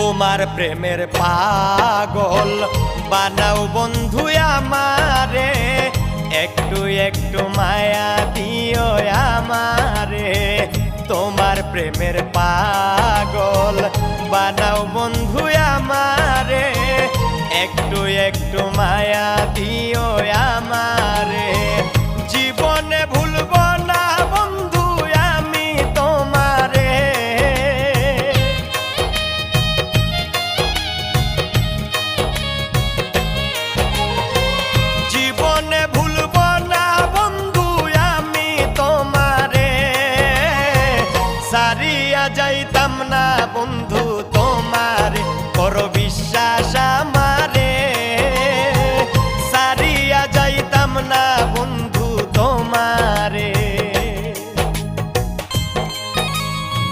তোমার প্রেমের পাগল বানাও বন্ধু আমারে, একটু একটু মায়া দিও আমারে। তোমার প্রেমের পাগল বানাও বন্ধু আমারে, একটু একটু মায়া দিও আমারে। জীবনে ভুলব না বন্ধু আমি তোমারে, জীবনে ভুলব না বন্ধু আমি তোমারে। সারিয়া যাইতাম না বন্ধু তোমারে, করো বিশ্বাস আমার।